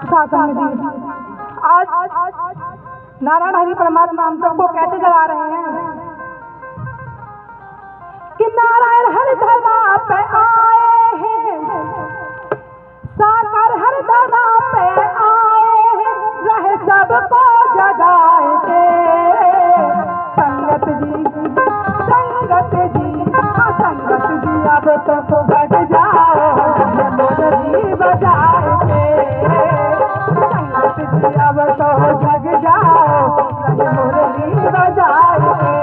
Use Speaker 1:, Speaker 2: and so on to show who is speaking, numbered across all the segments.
Speaker 1: शासन जी, आज नारायण हरि परमात्मा हम सबको कैसे जगा रहे हैं कि नारायण हरि धरा पे आए हैं, साकार हरि धरा पे आए हैं, रहे सबको जगाए के। संगत जी, संगत जी, हाँ संगत जी, अब तो बढ़ जाओ मुरली बजाए के। संगत जी, अब तो जग जाओ मुरली बजाए के।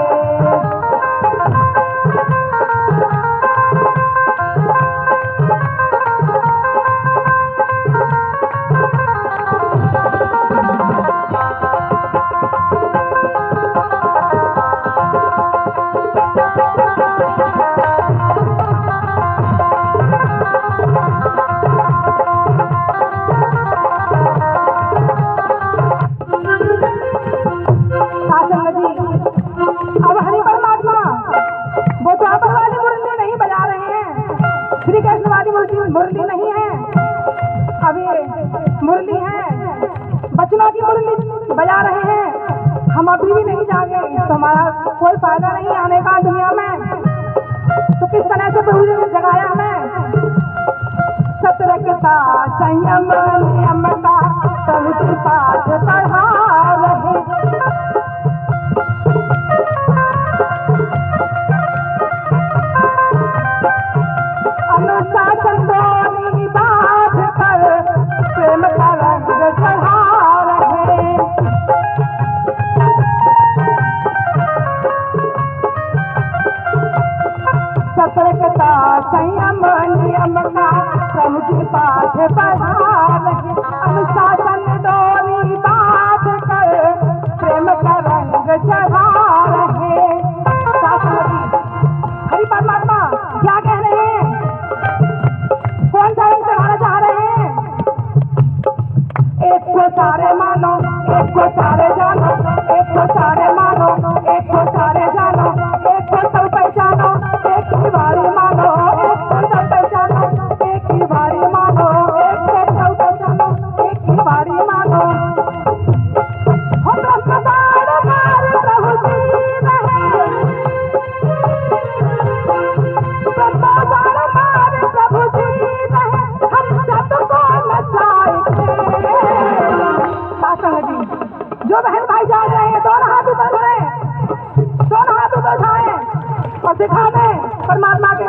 Speaker 1: मुरली नहीं है, अब ये मुरली है, बचनों की मुरली बजा रहे हैं। हम अभी भी नहीं जागे तो हमारा कोई फायदा नहीं आने का दुनिया में। तो किस तरह से प्रभु जी ने जगाया हमें? सतर्कता संयम नियम का प्रभु पाठ पढ़ा रहे। अनुशासन दोनी बात कर प्रेम का रंग चढ़ा रहे। सतर्कता संयम नियम का प्रभु पाठ पढ़ा रहे। अनुशासन दोनी बात कर प्रेम का रंग चढ़ा रहे। हरि परमात्मा क्या कह रहे हैं? कौन सा रंग चढ़ाना चाह रहे हैं? एक को सारे मानो, एक को सारे जानो, एक को सारे मानो, एक को सारे जानो, एक को सब पहचानो, एक ही बारी मानो, एक को सब पहचानो, एक ही बारी मानो, एक को सब पहचानो, एक ही बारी मानो। हो तो सदार मार प्रभु जी रहे, प्रभु जी रहे, हम सबको नचाएंगे। जो बहन भाई जा रहे हैं दोनों हाथ ऊपर करें, दोनों हाथ ऊपर उठाएं और दिखा दें परमात्मा के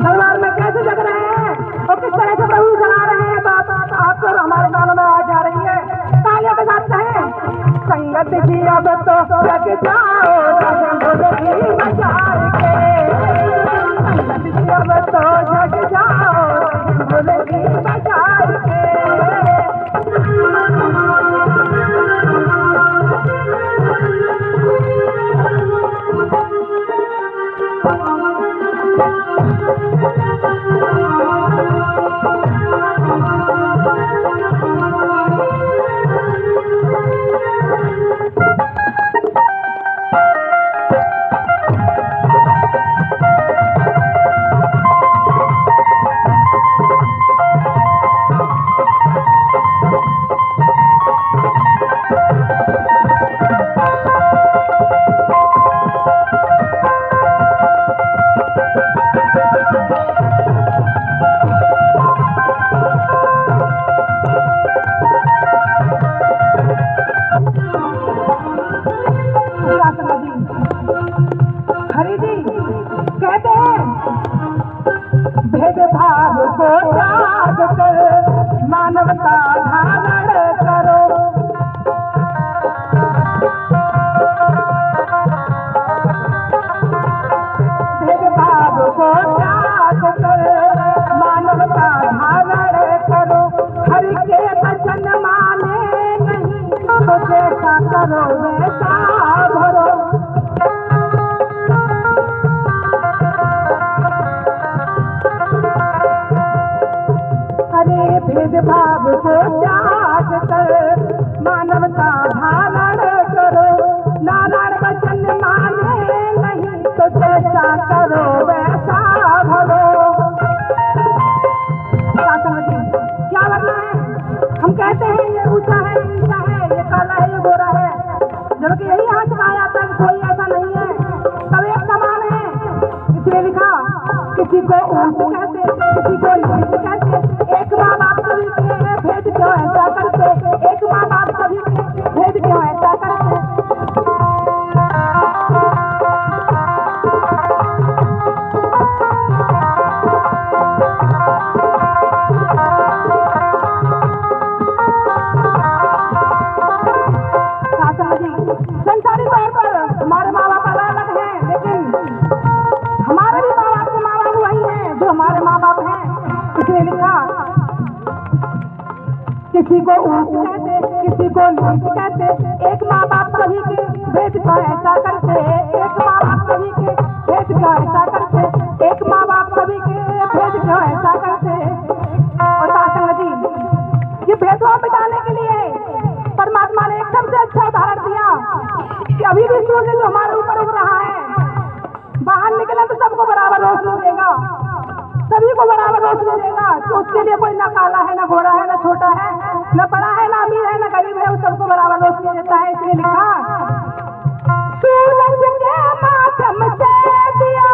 Speaker 1: दरबार में कैसे जग रहे हैं और किस तरह से प्रभु जगा रहे हैं। तो आपको हमारे कानों में आवाज आ रही है, तालियों के साथ कहें, संगत जी अब तो जग जाओ मुरली बजाएंगे। संगत जी अब तो जग जाओ मुरली बजाएंगे। हरि जी कहते हैं, भेदभाव को त्याग कर मानवता धारण करो। भेदभाव को त्याग कर मानवता धारण करो। हरि के वचन माने नहीं तो जैसा करो वैसा भरो। भेदभाव को त्याग कर मानवता धारण करो। नारायण वचन माने नहीं तो जैसा करो वैसा भरो। क्या करना है? कहते, किसी को नीच कहते। एक माँ बाप सभी के भेद क्यों ऐसा करते, एक माँ बाप सभी के भेद क्यों ऐसा करते। संसारी तौर पर हमारे माँ बाप अलग हैं, लेकिन हमारे भी माँ बाप के माँ बाप वही हैं जो हमारे माँ बाप हैं। इसलिए लिखा, किसी को ऊंच कहते, किसी को नीच कहते, एक माँ बाप सभी के भेद क्यों ऐसा करते, एक माँ बाप सभी के भेद क्यों ऐसा करते, एक माँ बाप सभी के भेद क्यों ऐसा करते। और सासंग जी, ये भेदभाव मिटाने के लिए परमात्मा ने एक सबसे अच्छा उदाहरण दिया कि अभी भी सूर्य जो हमारे ऊपर उग रहा है, बाहर निकले तो सबको बराबर रोशनी देगा, सभी को बराबर रोशनी देगा। तो उसके लिए कोई ना काला है, ना घोड़ा है, ना छोटा है, ना बड़ा है, ना अमीर है, ना गरीब है, उस सबको बराबर रोशनी देता है। इसलिए लिखा, सूरज के माध्यम से दिया,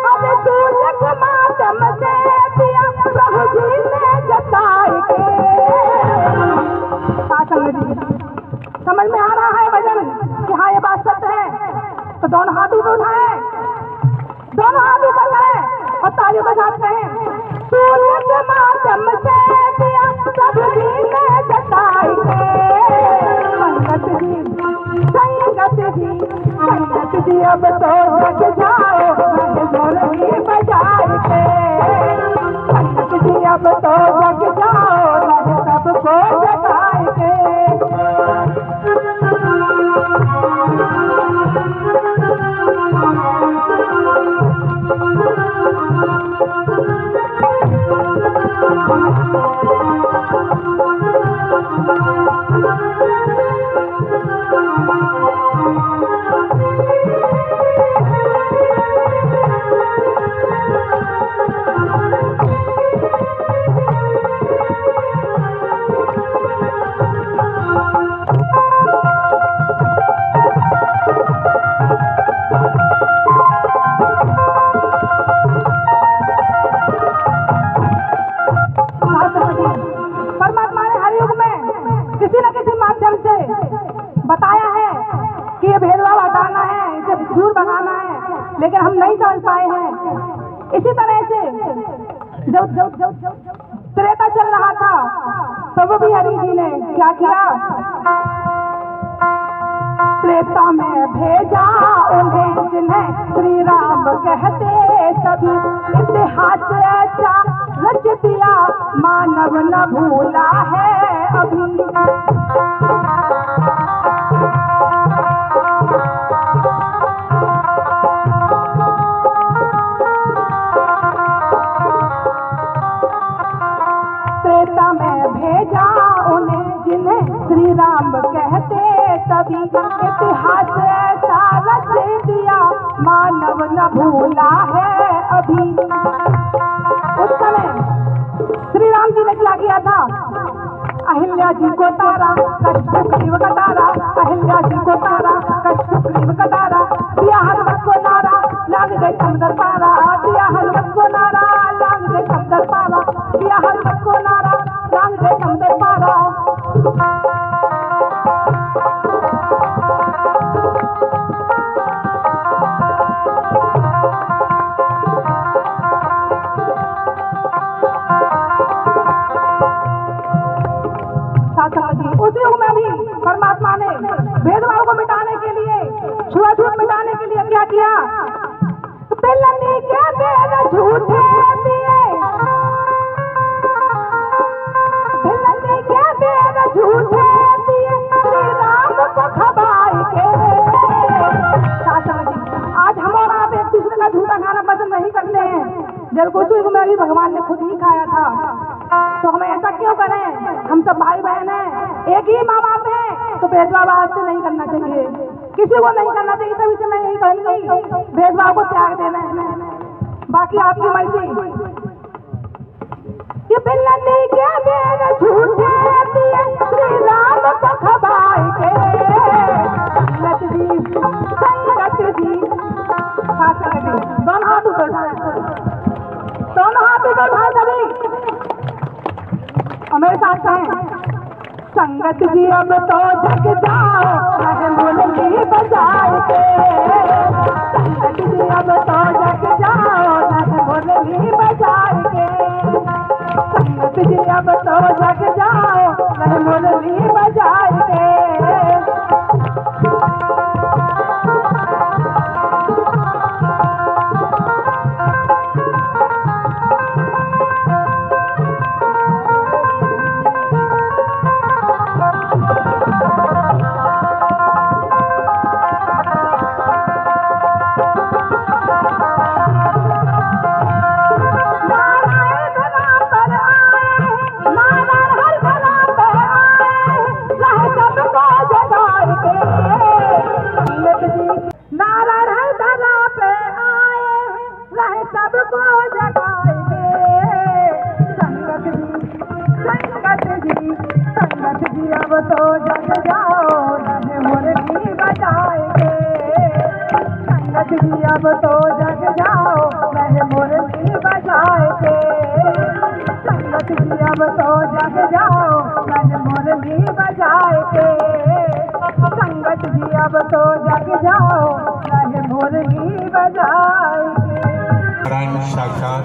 Speaker 1: अब सूरज के माध्यम से दिया प्रभु जी ने जताई के। समझ में आ रहा है वजन कि हाँ ये बात सत्य है, तो दोनों हाथ ऊपर उठाए, दोनों हाथ ऊपर करें और तालियों के साथ कहें, सूर्य के माध्यम से दिया प्रभु जी ने जताई के। संगत जी, संगत जी, संगत जी, अब तो जग जाओ ढोलकी बजाई के। संगत जी, अब तो जग जाओ सबको जगाई के। बताया है कि ये भेदभाव हटाना है, इसे दूर भगाना है, लेकिन हम नहीं समझ पाए हैं। इसी तरह से जब त्रेता चल रहा था तब भी हरि जी ने क्या किया, त्रेता में भेजा उन्हें जिन्हें श्री राम कहते सभी, इतिहास ऐसा रच दिया मानव न भूला है अभी। त्रेता में भेजा उन्हें जिन्हें श्री राम कहते सभी, इतिहास ऐसा रच दिया मानव न भूला है अभी। उस समय श्री राम जी ने क्या किया था, अहिल्या जी को तारा कष्ट सुग्रीव का तारा, अहिल्या जी को तारा कष्ट सुग्रीव का तारा, दिया हनुमत को नारा लाग गए समंदर पारा, दिया हनुमत को नारा लाग गए समंदर पारा, दिया हनुमत को नारा लाग गए समंदर पारा। उस युग में भी परमात्मा ने भेदभाव को मिटाने के लिए, छुआछूत मिटाने के लिए क्या किया, पिलनी के बेर झूठे दिए, पिलनी के बेर झूठे दिए श्री राम को खबाई के। आज हम और आप एक दूसरे का झूठा खाना पसंद नहीं करते हैं, जब उस युग में भी भगवान ने खुद ही खाया था, तो हमें ऐसा क्यों करें? हम सब भाई बहन हैं, एक ही माँ बाप है, तो भेदभाव आज से नहीं करना चाहिए, किसी को नहीं करना चाहिए। तभी से मैं यही कहूंगी, भेदभाव को त्याग देना है, बाकी आपकी मर्जी। ये पिलनी के बेर झूठे दिए श्री राम को खबाई के। संगत जी, संगत जी, दोनों मेरे साथ हैं। संगत जी अब तो जग जाओ रहे मुरली बजाए के, संगत जी अब तो जग जाओ रहे मुरली बजाए के, संगत जी अब तो जग जाओ रहे मुरली बजाए के। अब तो जग जाओ रहे मुरली बजाएंगे, संगत जी अब तो जग जाओ रहे मुरली बजाएंगे, संगत जी अब तो जग जाओ रहे मुरली बजाएंगे, संगत जी अब तो जग जाओ रहे मुरली बजाएंगे।
Speaker 2: साक्षात